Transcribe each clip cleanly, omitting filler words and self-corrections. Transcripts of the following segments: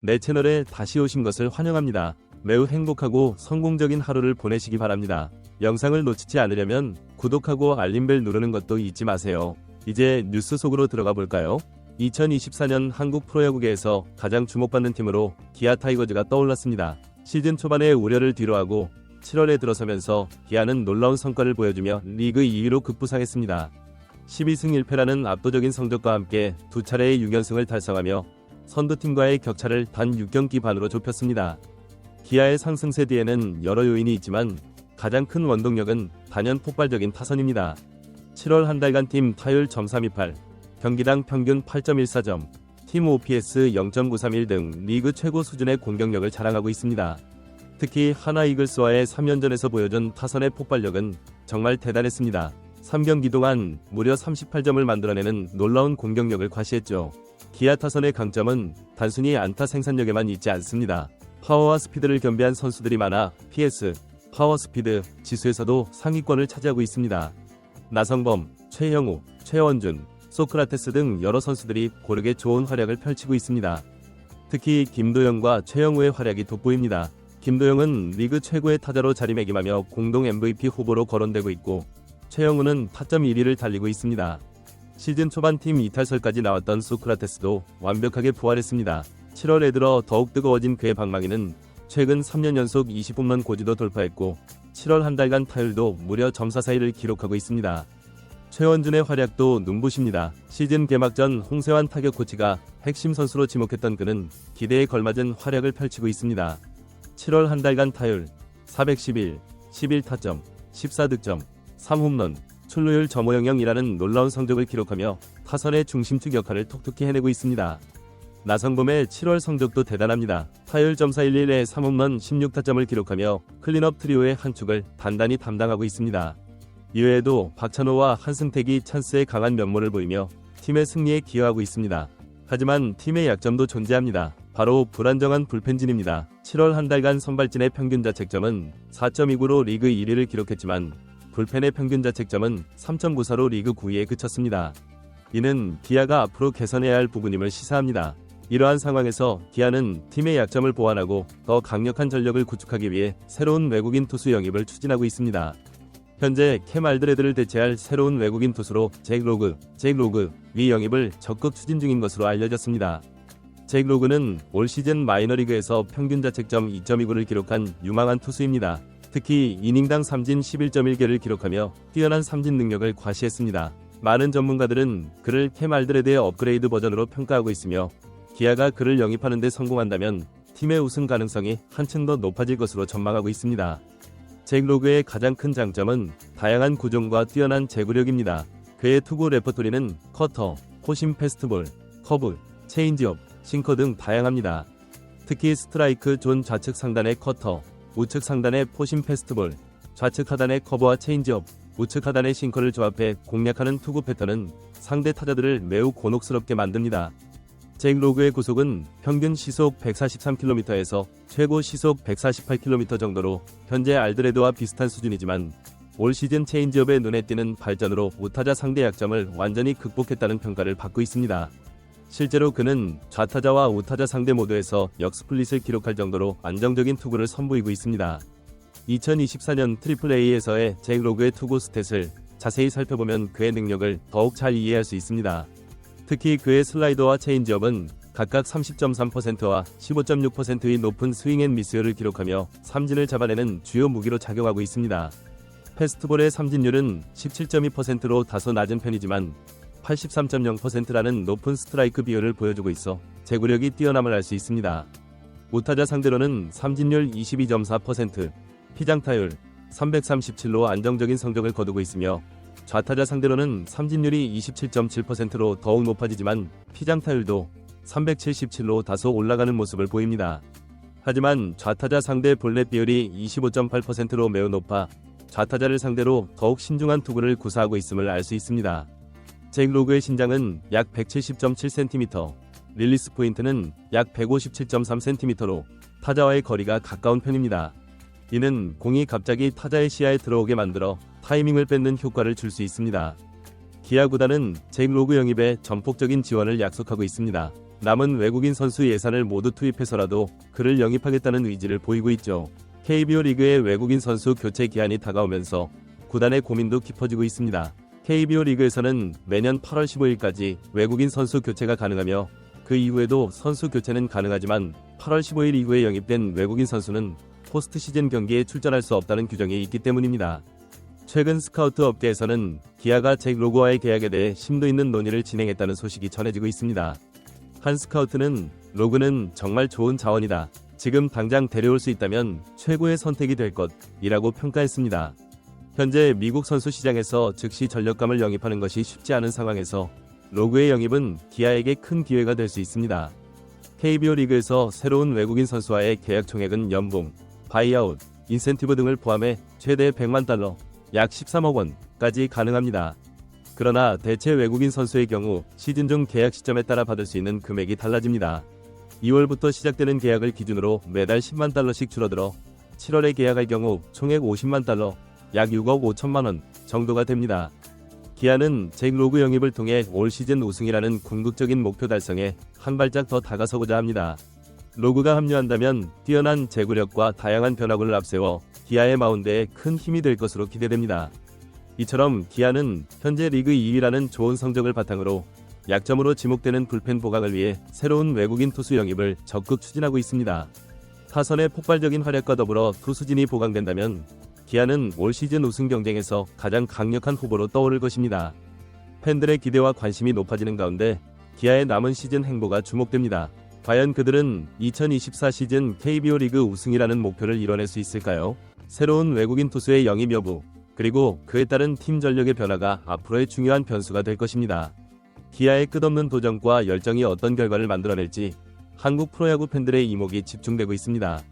내 채널에 다시 오신 것을 환영합니다. 매우 행복하고 성공적인 하루를 보내시기 바랍니다. 영상을 놓치지 않으려면 구독하고 알림벨 누르는 것도 잊지 마세요. 이제 뉴스 속으로 들어가 볼까요? 2024년 한국 프로야구계에서 가장 주목받는 팀으로 기아 타이거즈가 떠올랐습니다. 시즌 초반의 우려를 뒤로하고 7월에 들어서면서 기아는 놀라운 성과를 보여주며 리그 2위로 급부상했습니다. 12승 1패라는 압도적인 성적과 함께 두 차례의 6연승을 달성하며 선두팀과의 격차를 단 6경기 반으로 좁혔습니다. 기아의 상승세 뒤에는 여러 요인이 있지만 가장 큰 원동력은 단연 폭발적인 타선입니다. 7월 한 달간 팀 타율 .328, 경기당 평균 8.14점, 팀 OPS 0.931 등 리그 최고 수준의 공격력을 자랑하고 있습니다. 특히 하나 이글스와의 3연전에서 보여준 타선의 폭발력은 정말 대단했습니다. 3경기 동안 무려 38점을 만들어내는 놀라운 공격력을 과시했죠. 기아 타선의 강점은 단순히 안타 생산력에만 있지 않습니다. 파워와 스피드를 겸비한 선수들이 많아 PS, 파워 스피드 지수에서도 상위권을 차지하고 있습니다. 나성범, 최형우, 최원준, 소크라테스 등 여러 선수들이 고르게 좋은 활약을 펼치고 있습니다. 특히 김도영과 최영우의 활약이 돋보입니다. 김도영은 리그 최고의 타자로 자리매김하며 공동 MVP 후보로 거론되고 있고 최영우는 타점 1위를 달리고 있습니다. 시즌 초반 팀 이탈설까지 나왔던 소크라테스도 완벽하게 부활했습니다. 7월에 들어 더욱 뜨거워진 그의 방망이는 최근 3년 연속 20홈런 고지도 돌파했고 7월 한 달간 타율도 무려 .441을 기록하고 있습니다. 최원준의 활약도 눈부십니다. 시즌 개막 전 홍세환 타격 코치가 핵심 선수로 지목했던 그는 기대에 걸맞은 활약을 펼치고 있습니다. 7월 한 달간 타율 411, 11타점, 14득점, 3홈런, 출루율 .500이라는 놀라운 성적을 기록하며 타선의 중심축 역할을 톡톡히 해내고 있습니다. 나성범의 7월 성적도 대단합니다. 타율 .411에 3홈런 16타점을 기록하며 클린업 트리오의 한 축을 단단히 담당하고 있습니다. 이외에도 박찬호와 한승택이 찬스에 강한 면모를 보이며 팀의 승리에 기여하고 있습니다. 하지만 팀의 약점도 존재합니다. 바로 불안정한 불펜진입니다. 7월 한 달간 선발진의 평균 자책점은 4.29로 리그 1위를 기록했지만 불펜의 평균 자책점은 3.94로 리그 9위에 그쳤습니다. 이는 기아가 앞으로 개선해야 할 부분임을 시사합니다. 이러한 상황에서 기아는 팀의 약점을 보완하고 더 강력한 전력을 구축하기 위해 새로운 외국인 투수 영입을 추진하고 있습니다. 현재 캠 알드레드를 대체할 새로운 외국인 투수로 잭 로그 위 영입을 적극 추진 중인 것으로 알려졌습니다. 잭 로그는 올 시즌 마이너리그에서 평균 자책점 2.29를 기록한 유망한 투수입니다. 특히 이닝당 삼진 11.1개를 기록하며 뛰어난 삼진 능력을 과시했습니다. 많은 전문가들은 그를 캠 알드레드의 업그레이드 버전으로 평가하고 있으며 기아가 그를 영입하는 데 성공한다면 팀의 우승 가능성이 한층 더 높아질 것으로 전망하고 있습니다. 잭 로그의 가장 큰 장점은 다양한 구종과 뛰어난 제구력입니다. 그의 투구 레퍼토리는 커터, 포심 패스트볼, 커브, 체인지업, 싱커 등 다양합니다. 특히 스트라이크 존 좌측 상단의 커터, 우측 상단의 포심 패스트볼, 좌측 하단의 커브와 체인지업, 우측 하단의 싱커를 조합해 공략하는 투구 패턴은 상대 타자들을 매우 곤혹스럽게 만듭니다. 잭 로그의 구속은 평균 시속 143km에서 최고 시속 148km 정도로 현재 알드레드와 비슷한 수준이지만 올 시즌 체인지업의 눈에 띄는 발전으로 우타자 상대 약점을 완전히 극복했다는 평가를 받고 있습니다. 실제로 그는 좌타자와 우타자 상대 모두에서 역스플릿을 기록할 정도로 안정적인 투구를 선보이고 있습니다. 2024년 AAA에서의 잭 로그의 투구 스탯을 자세히 살펴보면 그의 능력을 더욱 잘 이해할 수 있습니다. 특히 그의 슬라이더와 체인지업은 각각 30.3%와 15.6%의 높은 스윙앤미스율을 기록하며 삼진을 잡아내는 주요 무기로 작용하고 있습니다. 패스트볼의 삼진율은 17.2%로 다소 낮은 편이지만 83.0%라는 높은 스트라이크 비율을 보여주고 있어 제구력이 뛰어남을 알 수 있습니다. 우타자 상대로는 삼진율 22.4%, 피장타율 337로 안정적인 성적을 거두고 있으며 좌타자 상대로는 삼진율이 27.7%로 더욱 높아지지만 피장타율도 377로 다소 올라가는 모습을 보입니다. 하지만 좌타자 상대 볼넷 비율이 25.8%로 매우 높아 좌타자를 상대로 더욱 신중한 투구를 구사하고 있음을 알 수 있습니다. 잭 로그의 신장은 약 170.7cm, 릴리스 포인트는 약 157.3cm로 타자와의 거리가 가까운 편입니다. 이는 공이 갑자기 타자의 시야에 들어오게 만들어 타이밍을 뺏는 효과를 줄 수 있습니다. 기아 구단은 잭 로그 영입에 전폭적인 지원을 약속하고 있습니다. 남은 외국인 선수 예산을 모두 투입해서라도 그를 영입하겠다는 의지를 보이고 있죠. KBO 리그의 외국인 선수 교체 기한이 다가오면서 구단의 고민도 깊어지고 있습니다. KBO 리그에서는 매년 8월 15일까지 외국인 선수 교체가 가능하며 그 이후에도 선수 교체는 가능하지만 8월 15일 이후에 영입된 외국인 선수는 포스트 시즌 경기에 출전할 수 없다는 규정이 있기 때문입니다. 최근 스카우트 업계에서는 기아가 잭 로그와의 계약에 대해 심도 있는 논의를 진행했다는 소식이 전해지고 있습니다. 한 스카우트는 로그는 정말 좋은 자원이다. 지금 당장 데려올 수 있다면 최고의 선택이 될 것이라고 평가했습니다. 현재 미국 선수 시장에서 즉시 전력감을 영입하는 것이 쉽지 않은 상황에서 로그의 영입은 기아에게 큰 기회가 될 수 있습니다. KBO 리그에서 새로운 외국인 선수와의 계약 총액은 연봉, 바이아웃, 인센티브 등을 포함해 최대 100만 달러, 약 13억 원까지 가능합니다. 그러나 대체 외국인 선수의 경우 시즌 중 계약 시점에 따라 받을 수 있는 금액이 달라집니다. 2월부터 시작되는 계약을 기준으로 매달 10만 달러씩 줄어들어 7월에 계약할 경우 총액 50만 달러, 약 6억 5천만 원 정도가 됩니다. 기아는 잭 로그 영입을 통해 올 시즌 우승이라는 궁극적인 목표 달성에 한 발짝 더 다가서고자 합니다. 로그가 합류한다면 뛰어난 제구력과 다양한 변화구를 앞세워 기아의 마운드에 큰 힘이 될 것으로 기대됩니다. 이처럼 기아는 현재 리그 2위라는 좋은 성적을 바탕으로 약점으로 지목되는 불펜 보강을 위해 새로운 외국인 투수 영입을 적극 추진하고 있습니다. 타선의 폭발적인 활약과 더불어 투수진이 보강된다면 기아는 올 시즌 우승 경쟁에서 가장 강력한 후보로 떠오를 것입니다. 팬들의 기대와 관심이 높아지는 가운데 기아의 남은 시즌 행보가 주목됩니다. 과연 그들은 2024 시즌 KBO 리그 우승이라는 목표를 이뤄낼 수 있을까요? 새로운 외국인 투수의 영입 여부, 그리고 그에 따른 팀 전력의 변화가 앞으로의 중요한 변수가 될 것입니다. 기아의 끝없는 도전과 열정이 어떤 결과를 만들어낼지 한국 프로야구 팬들의 이목이 집중되고 있습니다.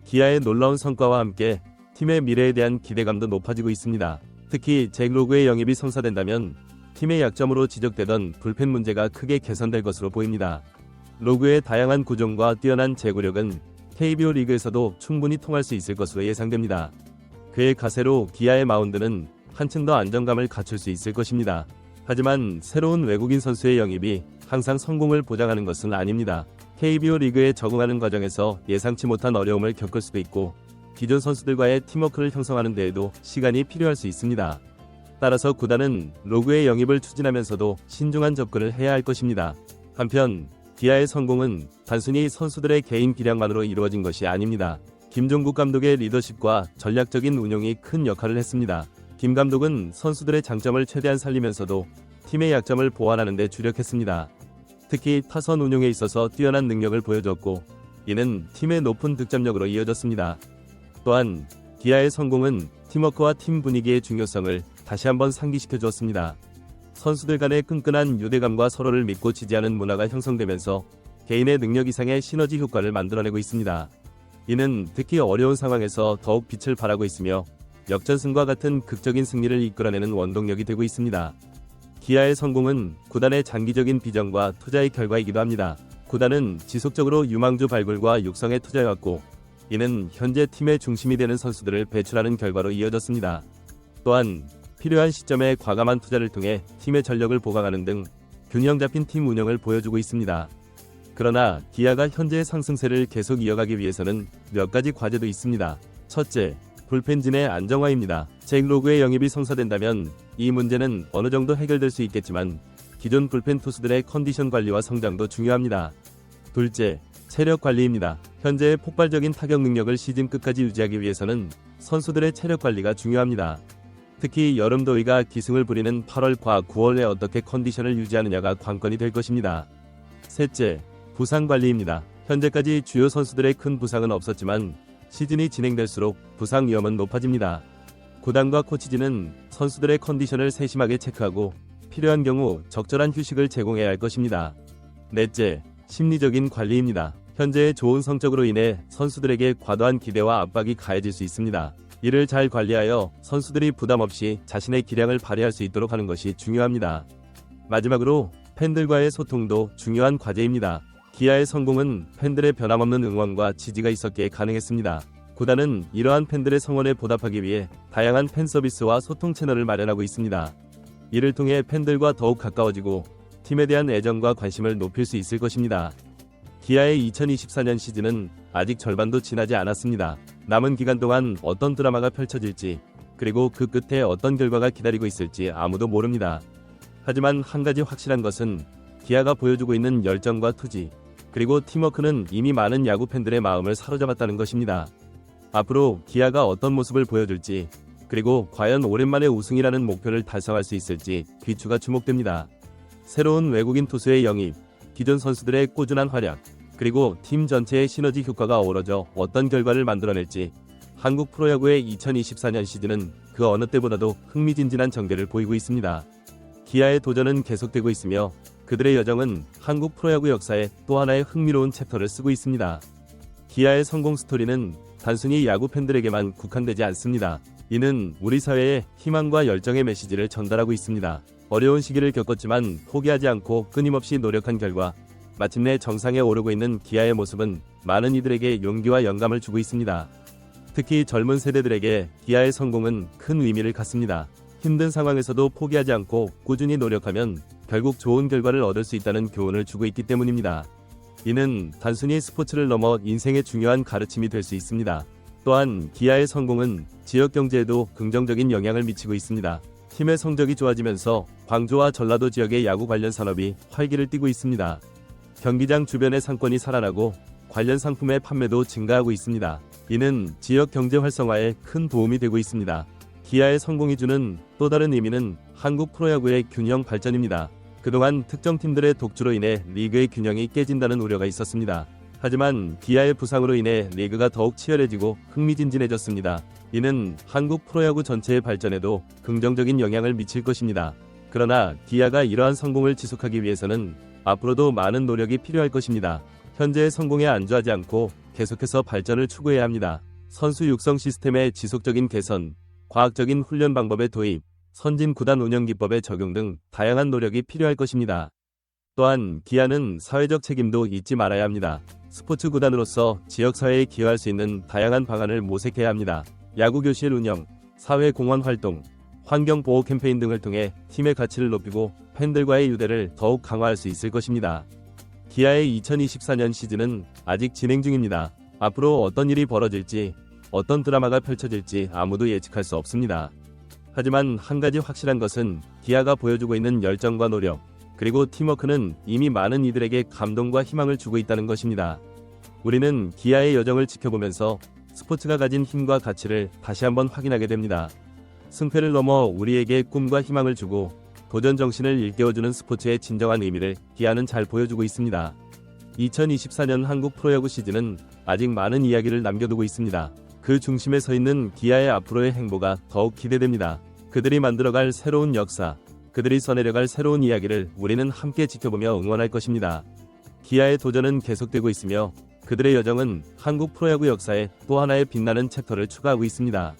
기아의 놀라운 성과와 함께 팀의 미래에 대한 기대감도 높아지고 있습니다. 특히 잭 로그의 영입이 성사된다면 팀의 약점으로 지적되던 불펜 문제가 크게 개선될 것으로 보입니다. 로그의 다양한 구종과 뛰어난 제구력은 KBO 리그에서도 충분히 통할 수 있을 것으로 예상됩니다. 그의 가세로 기아의 마운드는 한층 더 안정감을 갖출 수 있을 것입니다. 하지만 새로운 외국인 선수의 영입이 항상 성공을 보장하는 것은 아닙니다. KBO 리그에 적응하는 과정에서 예상치 못한 어려움을 겪을 수도 있고 기존 선수들과의 팀워크를 형성하는 데에도 시간이 필요할 수 있습니다. 따라서 구단은 로그의 영입을 추진하면서도 신중한 접근을 해야 할 것입니다. 한편 기아의 성공은 단순히 선수들의 개인 기량만으로 이루어진 것이 아닙니다. 김종국 감독의 리더십과 전략적인 운용이 큰 역할을 했습니다. 김 감독은 선수들의 장점을 최대한 살리면서도 팀의 약점을 보완하는 데 주력했습니다. 특히 타선 운용에 있어서 뛰어난 능력을 보여줬고 이는 팀의 높은 득점력으로 이어졌습니다. 또한 기아의 성공은 팀워크와 팀 분위기의 중요성을 다시 한번 상기시켜 주었습니다. 선수들 간의 끈끈한 유대감과 서로를 믿고 지지하는 문화가 형성되면서 개인의 능력 이상의 시너지 효과를 만들어내고 있습니다. 이는 특히 어려운 상황에서 더욱 빛을 발하고 있으며 역전승과 같은 극적인 승리를 이끌어내는 원동력이 되고 있습니다. 기아의 성공은 구단의 장기적인 비전과 투자의 결과이기도 합니다. 구단은 지속적으로 유망주 발굴과 육성에 투자해왔고 이는 현재 팀의 중심이 되는 선수들을 배출하는 결과로 이어졌습니다. 또한 필요한 시점에 과감한 투자를 통해 팀의 전력을 보강하는 등 균형 잡힌 팀 운영을 보여주고 있습니다. 그러나 기아가 현재의 상승세를 계속 이어가기 위해서는 몇 가지 과제도 있습니다. 첫째, 불펜진의 안정화입니다. 잭 로그의 영입이 성사된다면 이 문제는 어느 정도 해결될 수 있겠지만 기존 불펜 투수들의 컨디션 관리와 성장도 중요합니다. 둘째, 체력 관리입니다. 현재의 폭발적인 타격 능력을 시즌 끝까지 유지하기 위해서는 선수들의 체력 관리가 중요합니다. 특히 여름 더위가 기승을 부리는 8월과 9월에 어떻게 컨디션을 유지하느냐가 관건이 될 것입니다. 셋째, 부상 관리입니다. 현재까지 주요 선수들의 큰 부상은 없었지만 시즌이 진행될수록 부상 위험은 높아집니다. 구단과 코치진은 선수들의 컨디션을 세심하게 체크하고 필요한 경우 적절한 휴식을 제공해야 할 것입니다. 넷째, 심리적인 관리입니다. 현재의 좋은 성적으로 인해 선수들에게 과도한 기대와 압박이 가해질 수 있습니다. 이를 잘 관리하여 선수들이 부담 없이 자신의 기량을 발휘할 수 있도록 하는 것이 중요합니다. 마지막으로 팬들과의 소통도 중요한 과제입니다. 기아의 성공은 팬들의 변함없는 응원과 지지가 있었기에 가능했습니다. 구단은 이러한 팬들의 성원에 보답하기 위해 다양한 팬 서비스와 소통 채널을 마련하고 있습니다. 이를 통해 팬들과 더욱 가까워지고 팀에 대한 애정과 관심을 높일 수 있을 것입니다. 기아의 2024년 시즌은 아직 절반도 지나지 않았습니다. 남은 기간 동안 어떤 드라마가 펼쳐질지, 그리고 그 끝에 어떤 결과가 기다리고 있을지 아무도 모릅니다. 하지만 한 가지 확실한 것은 기아가 보여주고 있는 열정과 투지, 그리고 팀워크는 이미 많은 야구 팬들의 마음을 사로잡았다는 것입니다. 앞으로 기아가 어떤 모습을 보여줄지, 그리고 과연 오랜만에 우승이라는 목표를 달성할 수 있을지 귀추가 주목됩니다. 새로운 외국인 투수의 영입, 기존 선수들의 꾸준한 활약, 그리고 팀 전체의 시너지 효과가 어우러져 어떤 결과를 만들어낼지, 한국 프로야구의 2024년 시즌은 그 어느 때보다도 흥미진진한 전개를 보이고 있습니다. 기아의 도전은 계속되고 있으며 그들의 여정은 한국 프로야구 역사에 또 하나의 흥미로운 챕터를 쓰고 있습니다. 기아의 성공 스토리는 단순히 야구 팬들에게만 국한되지 않습니다. 이는 우리 사회에 희망과 열정의 메시지를 전달하고 있습니다. 어려운 시기를 겪었지만 포기하지 않고 끊임없이 노력한 결과 마침내 정상에 오르고 있는 기아의 모습은 많은 이들에게 용기와 영감을 주고 있습니다. 특히 젊은 세대들에게 기아의 성공은 큰 의미를 갖습니다. 힘든 상황에서도 포기하지 않고 꾸준히 노력하면 결국 좋은 결과를 얻을 수 있다는 교훈을 주고 있기 때문입니다. 이는 단순히 스포츠를 넘어 인생의 중요한 가르침이 될 수 있습니다. 또한 기아의 성공은 지역 경제에도 긍정적인 영향을 미치고 있습니다. 팀의 성적이 좋아지면서 광주와 전라도 지역의 야구 관련 산업이 활기를 띠고 있습니다. 경기장 주변의 상권이 살아나고 관련 상품의 판매도 증가하고 있습니다. 이는 지역 경제 활성화에 큰 도움이 되고 있습니다. 기아의 성공이 주는 또 다른 의미는 한국 프로야구의 균형 발전입니다. 그동안 특정 팀들의 독주로 인해 리그의 균형이 깨진다는 우려가 있었습니다. 하지만 기아의 부상으로 인해 리그가 더욱 치열해지고 흥미진진해졌습니다. 이는 한국 프로야구 전체의 발전에도 긍정적인 영향을 미칠 것입니다. 그러나 기아가 이러한 성공을 지속하기 위해서는 앞으로도 많은 노력이 필요할 것입니다. 현재의 성공에 안주하지 않고 계속해서 발전을 추구해야 합니다. 선수 육성 시스템의 지속적인 개선, 과학적인 훈련 방법의 도입, 선진 구단 운영 기법의 적용 등 다양한 노력이 필요할 것입니다. 또한 기아는 사회적 책임도 잊지 말아야 합니다. 스포츠 구단으로서 지역사회에 기여할 수 있는 다양한 방안을 모색해야 합니다. 야구교실 운영, 사회공헌 활동, 환경보호 캠페인 등을 통해 팀의 가치를 높이고 팬들과의 유대를 더욱 강화할 수 있을 것입니다. 기아의 2024년 시즌은 아직 진행 중입니다. 앞으로 어떤 일이 벌어질지, 어떤 드라마가 펼쳐질지 아무도 예측할 수 없습니다. 하지만 한 가지 확실한 것은 기아가 보여주고 있는 열정과 노력, 그리고 팀워크는 이미 많은 이들에게 감동과 희망을 주고 있다는 것입니다. 우리는 기아의 여정을 지켜보면서 스포츠가 가진 힘과 가치를 다시 한번 확인하게 됩니다. 승패를 넘어 우리에게 꿈과 희망을 주고 도전 정신을 일깨워주는 스포츠의 진정한 의미를 기아는 잘 보여주고 있습니다. 2024년 한국 프로야구 시즌은 아직 많은 이야기를 남겨두고 있습니다. 그 중심에 서 있는 기아의 앞으로의 행보가 더욱 기대됩니다. 그들이 만들어갈 새로운 역사, 그들이 써내려갈 새로운 이야기를 우리는 함께 지켜보며 응원할 것입니다. 기아의 도전은 계속되고 있으며 그들의 여정은 한국 프로야구 역사에 또 하나의 빛나는 챕터를 추가하고 있습니다.